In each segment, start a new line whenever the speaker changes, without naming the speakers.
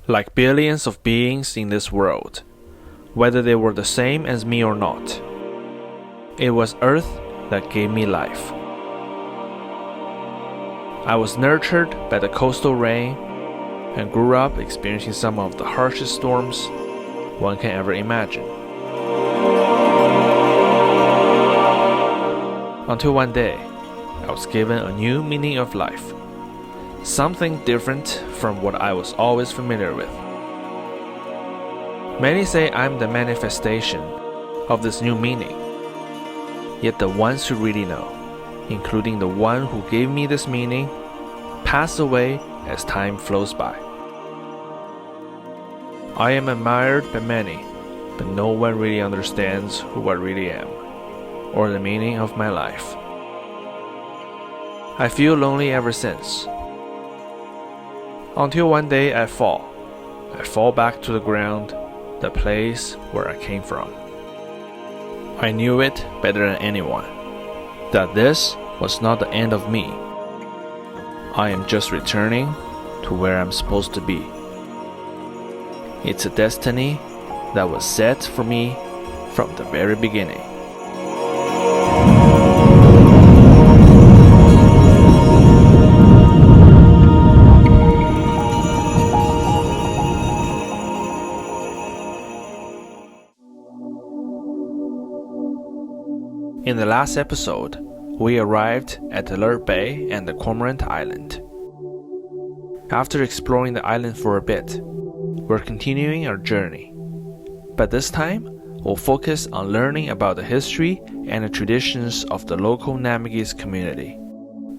Like billions of beings in this world, whether they were the same as me or not, it was Earth that gave me life. I was nurtured by the coastal rain and grew up experiencing some of the harshest storms one can ever imagine. Until one day, I was given a new meaning of life, something different from what I was always familiar with. Many say I'm the manifestation of this new meaning, yet the ones who really know, including the one who gave me this meaning, pass away as time flows by. I am admired by many, but no one really understands who I really am, or the meaning of my life. I feel lonely ever since. Until one day I fall back to the ground, the place where I came from. I knew it better than anyone, that this was not the end of me. I am just returning to where I'm supposed to be. It's a destiny that was set for me from the very beginning. In the last episode, we arrived at Alert Bay and the Cormorant Island. After exploring the island for a bit, we're continuing our journey. But this time, we'll focus on learning about the history and the traditions of the local Namgis community,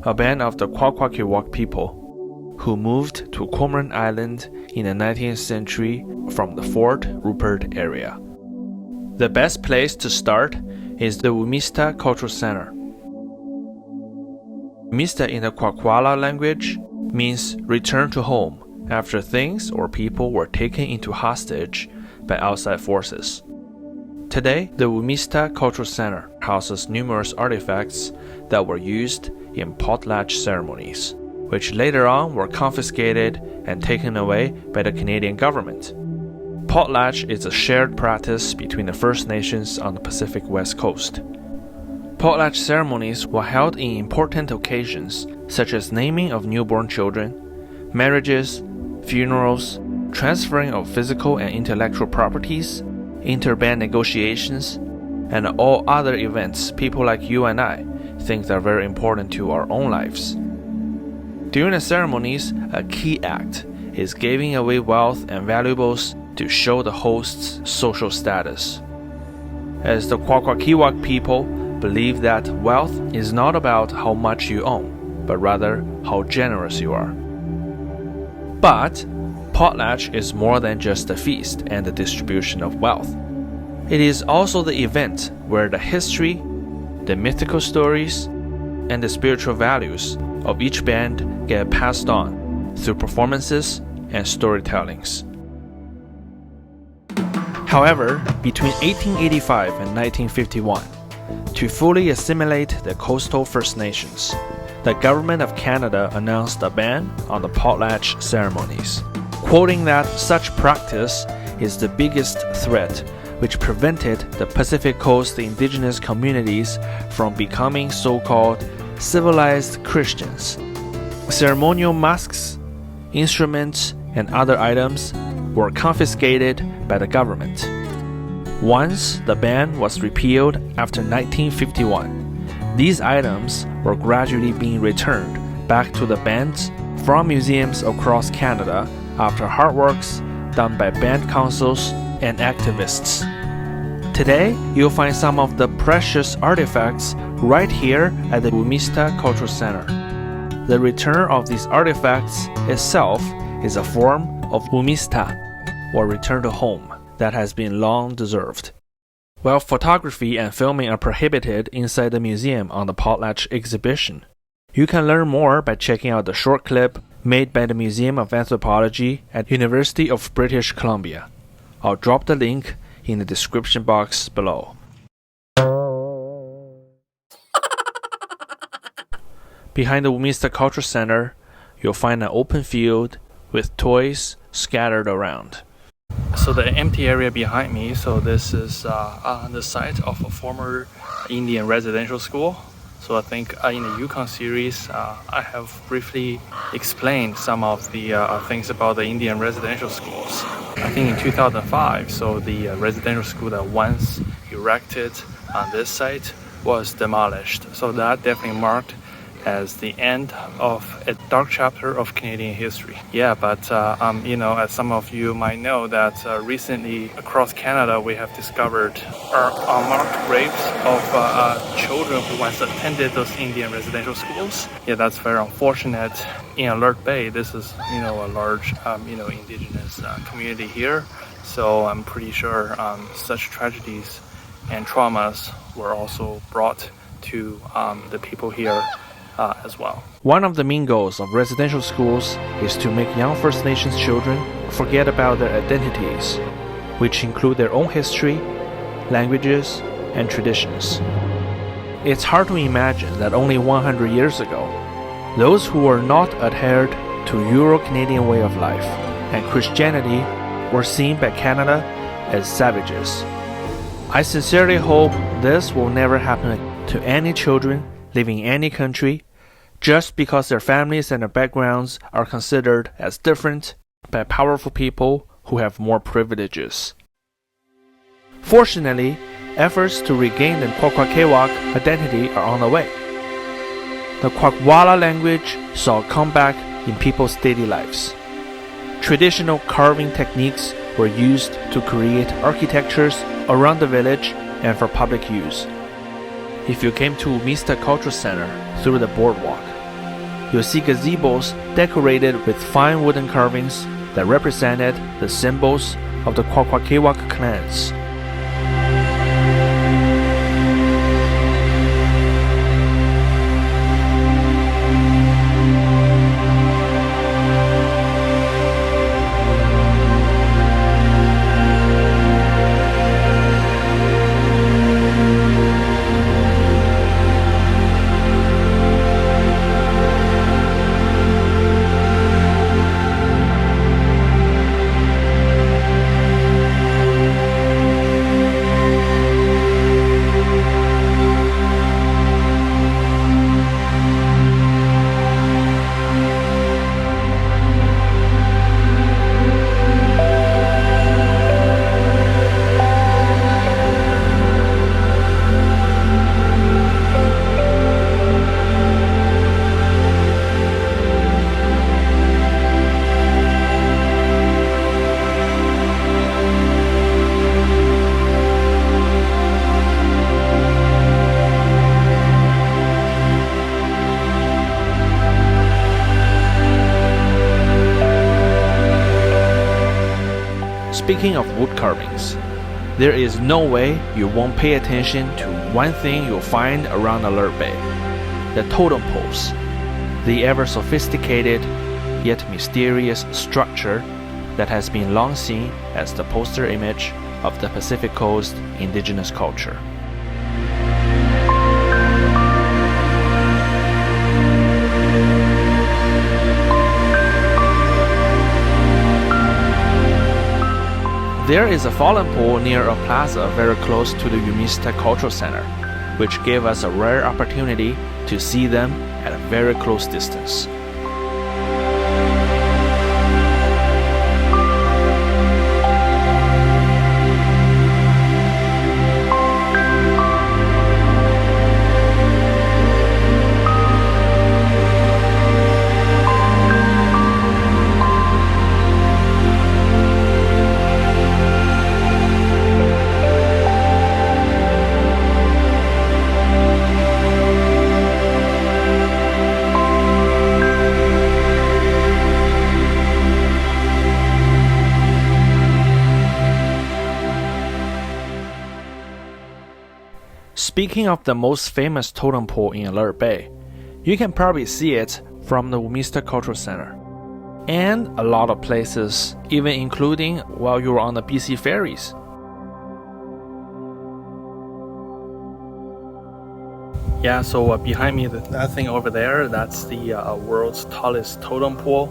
a band of the Kwakwaka'wakw people who moved to Cormorant Island in the 19th century from the Fort Rupert area. The best place to start is the Wumista Cultural Center. Wumista in the Kwakwala language means return to home after things or people were taken into hostage by outside forces. Today, the Wumista Cultural Center houses numerous artifacts that were used in potlatch ceremonies, which later on were confiscated and taken away by the Canadian government. Potlatch is a shared practice between the First Nations on the Pacific West Coast. Potlatch ceremonies were held in important occasions such as naming of newborn children, marriages, funerals, transferring of physical and intellectual properties, interband negotiations, and all other events people like you and I think are very important to our own lives. During the ceremonies, a key act is giving away wealth and valuables to show the host's social status. As the Kwakwaka'wakw people believe that wealth is not about how much you own, but rather how generous you are. But potlatch is more than just the feast and the distribution of wealth. It is also the event where the history, the mythical stories, and the spiritual values of each band get passed on through performances and storytellings. However, between 1885 and 1951, to fully assimilate the coastal First Nations, the Government of Canada announced a ban on the potlatch ceremonies, quoting that such practice is the biggest threat which prevented the Pacific Coast indigenous communities from becoming so-called civilized Christians. Ceremonial masks, instruments, and other items were confiscated by the government. Once the ban was repealed after 1951, these items were gradually being returned back to the bands from museums across Canada after hard works done by band councils and activists. Today, you'll find some of the precious artifacts right here at the Wumista Cultural Center. The return of these artifacts itself is a form of Wumista, or return to home, that has been long deserved. While photography and filming are prohibited inside the museum on the potlatch exhibition, you can learn more by checking out the short clip made by the Museum of Anthropology at University of British Columbia. I'll drop the link in the description box below. Behind the Wumista Culture Center, you'll find an open field with toys scattered around. So the empty area behind me, so this is the site of a former Indian residential school. So I think in the Yukon series, I have briefly explained some of the things about the Indian residential schools. I think in 2005, so the residential school that once erected on this site was demolished. So that definitely marked as the end of a dark chapter of Canadian history. Yeah, but as some of you might know, that recently across Canada we have discovered unmarked graves of children who once attended those Indian residential schools. Yeah, that's very unfortunate. In Alert Bay, this is a large indigenous community here, so I'm pretty sure such tragedies and traumas were also brought to the people here as well. One of the main goals of residential schools is to make young First Nations children forget about their identities, which include their own history, languages, and traditions. It's hard to imagine that only 100 years ago, those who were not adhered to Euro-Canadian way of life and Christianity were seen by Canada as savages. I sincerely hope this will never happen to any children living in any country just because their families and their backgrounds are considered as different by powerful people who have more privileges. Fortunately, efforts to regain the Kwakwaka'wakw identity are on the way. The Kwakwaka'wakw language saw a comeback in people's daily lives. Traditional carving techniques were used to create architectures around the village and for public use. If you came to Mista Cultural Center through the boardwalk, you'll see gazebos decorated with fine wooden carvings that represented the symbols of the Kwakwaka'wakw clans. Speaking of wood carvings, there is no way you won't pay attention to one thing you'll find around Alert Bay: the totem poles, the ever sophisticated yet mysterious structure that has been long seen as the poster image of the Pacific Coast indigenous culture. There is a fallen pole near a plaza very close to the Umista Cultural Center, which gave us a rare opportunity to see them at a very close distance. Speaking of the most famous totem pole in Alert Bay, you can probably see it from the Umista Cultural Center, and a lot of places, even including while you were on the BC ferries. Yeah, so behind me, that thing over there, that's the world's tallest totem pole.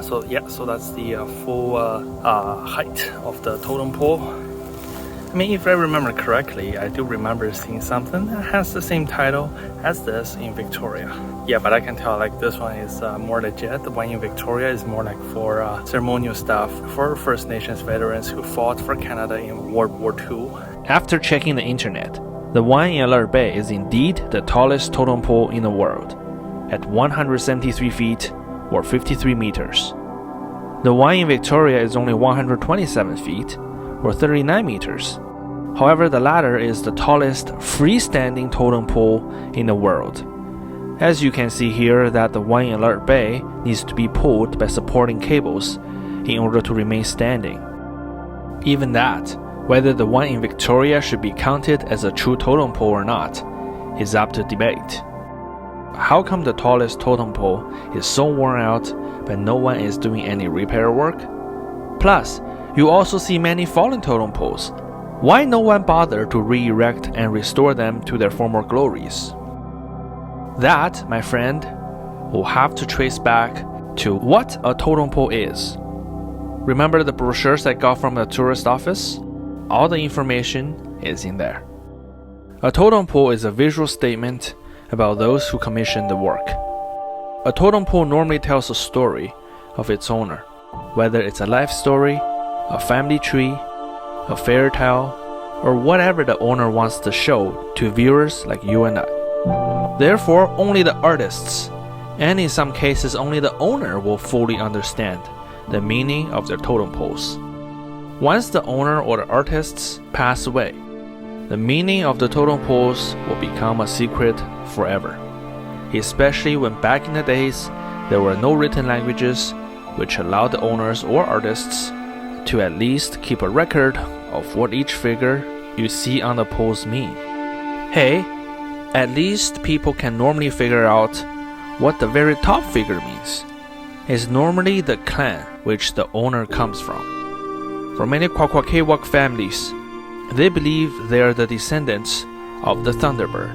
So that's the full height of the totem pole. I mean, if I remember correctly, I do remember seeing something that has the same title as this in Victoria. Yeah, but I can tell like this one is more legit. The one in Victoria is more like for ceremonial stuff for First Nations veterans who fought for Canada in World War II. After checking the internet, the one in Alert Bay is indeed the tallest totem pole in the world, at 173 feet or 53 meters. The one in Victoria is only 127 feet or 39 meters. However, the latter is the tallest freestanding totem pole in the world. As you can see here that the one in Alert Bay needs to be pulled by supporting cables in order to remain standing. Even that, whether the one in Victoria should be counted as a true totem pole or not, is up to debate. How come the tallest totem pole is so worn out but no one is doing any repair work? Plus, you also see many fallen totem poles. Why no one bother to re-erect and restore them to their former glories? That, my friend, will have to trace back to what a totem pole is. Remember the brochures I got from the tourist office? All the information is in there. A totem pole is a visual statement about those who commissioned the work. A totem pole normally tells a story of its owner, whether it's a life story, a family tree, a fairy tale, or whatever the owner wants to show to viewers like you and I. Therefore, only the artists, and in some cases only the owner, will fully understand the meaning of their totem poles. Once the owner or the artists pass away, the meaning of the totem poles will become a secret forever, especially when back in the days there were no written languages which allowed the owners or artists to at least keep a record of what each figure you see on the poles mean. Hey, at least people can normally figure out what the very top figure means. It's normally the clan which the owner comes from. For many Kwakwaka'wakw families, they believe they are the descendants of the Thunderbird.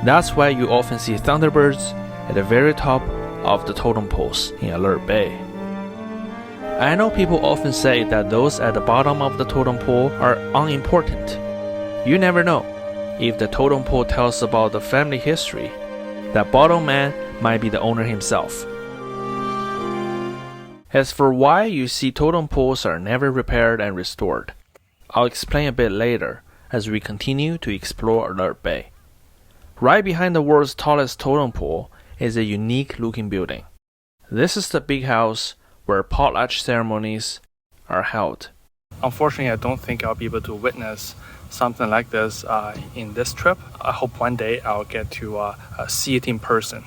That's why you often see Thunderbirds at the very top of the totem poles in Alert Bay. I know people often say that those at the bottom of the totem pole are unimportant. You never know. If the totem pole tells about the family history, that bottom man might be the owner himself. As for why you see totem poles are never repaired and restored, I'll explain a bit later as we continue to explore Alert Bay. Right behind the world's tallest totem pole is a unique looking building. This is the big house where potlatch ceremonies are held. Unfortunately, I don't think I'll be able to witness something like this in this trip. I hope one day I'll get to see it in person.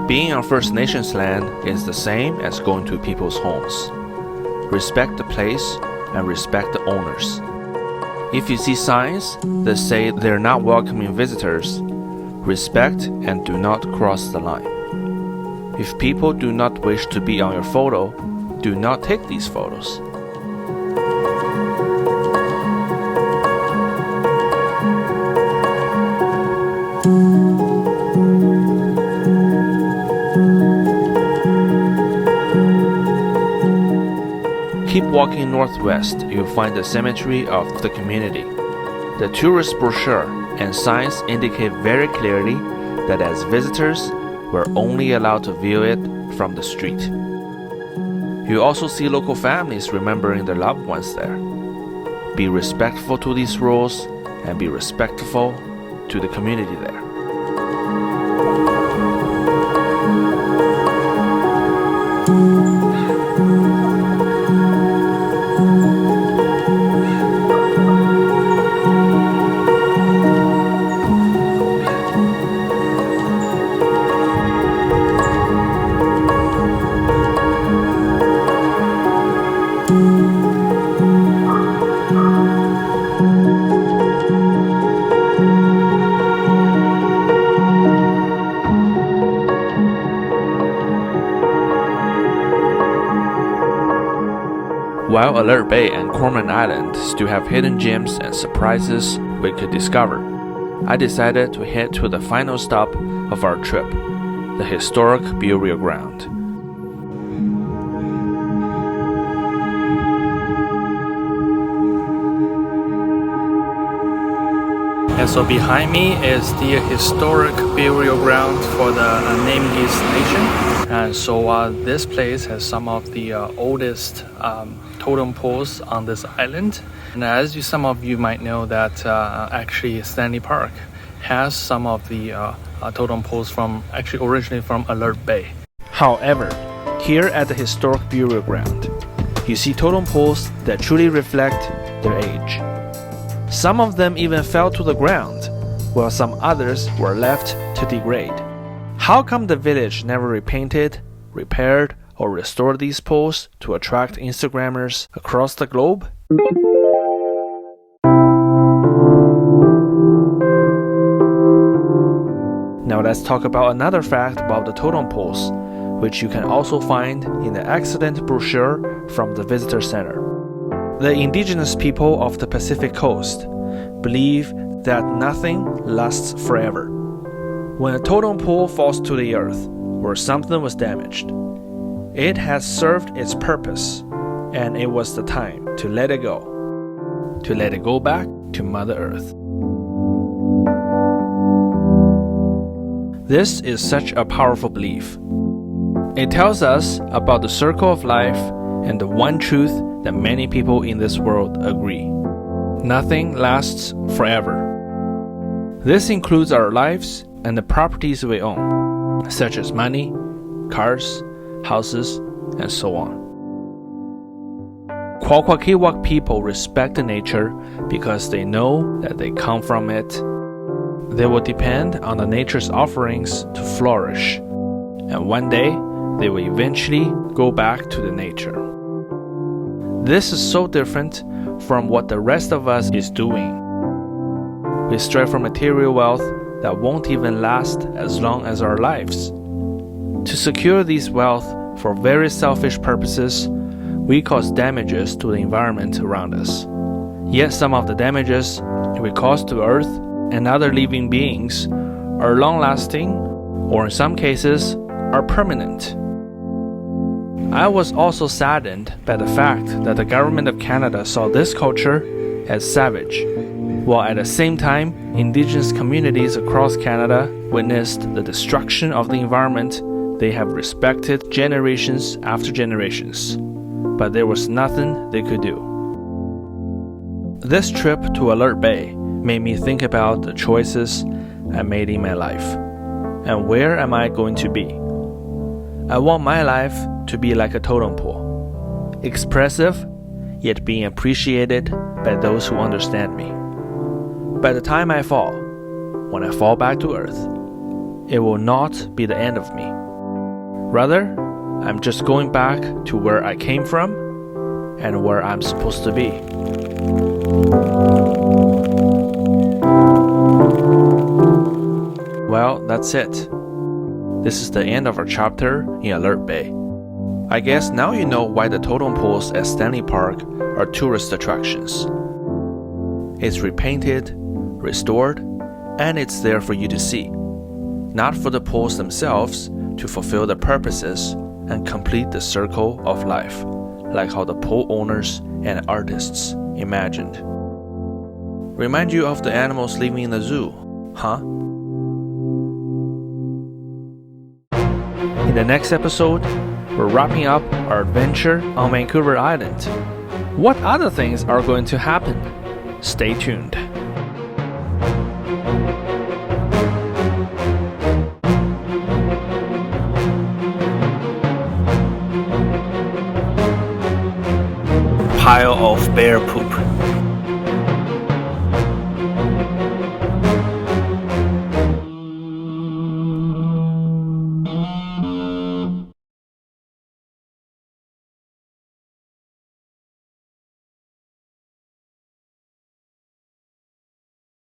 Being on First Nations land is the same as going to people's homes. Respect the place and respect the owners. If you see signs that say they're not welcoming visitors, respect and do not cross the line. If people do not wish to be on your photo, do not take these photos. Keep walking northwest, you'll find the cemetery of the community. The tourist brochure and signs indicate very clearly that as visitors, we're only allowed to view it from the street. You also see local families remembering their loved ones there. Be respectful to these rules and be respectful to the community there. While Alert Bay and Cormorant Island still have hidden gems and surprises we could discover, I decided to head to the final stop of our trip, the historic burial ground. And so behind me is the historic burial ground for the Namgis Nation. And so this place has some of the oldest totem poles on this island. And as some of you might know that actually Stanley Park has some of the totem poles originally from Alert Bay. However, here at the historic burial ground, you see totem poles that truly reflect their age. Some of them even fell to the ground, while some others were left to degrade. How come the village never repainted, repaired, or restored these poles to attract Instagrammers across the globe? Now let's talk about another fact about the totem poles, which you can also find in the excellent brochure from the visitor center. The indigenous people of the Pacific coast believe that nothing lasts forever. When a totem pole falls to the earth or something was damaged, it has served its purpose, and it was the time to let it go back to Mother Earth. This is such a powerful belief. It tells us about the circle of life and the one truth that many people in this world agree. Nothing lasts forever. This includes our lives and the properties we own, such as money, cars, houses, and so on. Kwakwaka'wakw people respect nature because they know that they come from it. They will depend on the nature's offerings to flourish, and one day they will eventually go back to the nature. This is so different from what the rest of us is doing. We strive for material wealth that won't even last as long as our lives. To secure this wealth for very selfish purposes, we cause damages to the environment around us. Yet some of the damages we cause to Earth and other living beings are long-lasting, or in some cases, are permanent. I was also saddened by the fact that the government of Canada saw this culture as savage, while at the same time, Indigenous communities across Canada witnessed the destruction of the environment they have respected generations after generations, but there was nothing they could do. This trip to Alert Bay made me think about the choices I made in my life, and where am I going to be? I want my life to be like a totem pole, expressive, yet being appreciated by those who understand me. By the time I fall, when I fall back to earth, it will not be the end of me. Rather, I'm just going back to where I came from and where I'm supposed to be. Well, that's it. This is the end of our chapter in Alert Bay. I guess now you know why the totem poles at Stanley Park are tourist attractions. It's repainted, restored, and it's there for you to see, not for the poles themselves to fulfill the purposes and complete the circle of life, like how the pole owners and artists imagined. Remind you of the animals living in the zoo, huh? In the next episode, we're wrapping up our adventure on Vancouver Island. What other things are going to happen? Stay tuned. Pile of bear poop.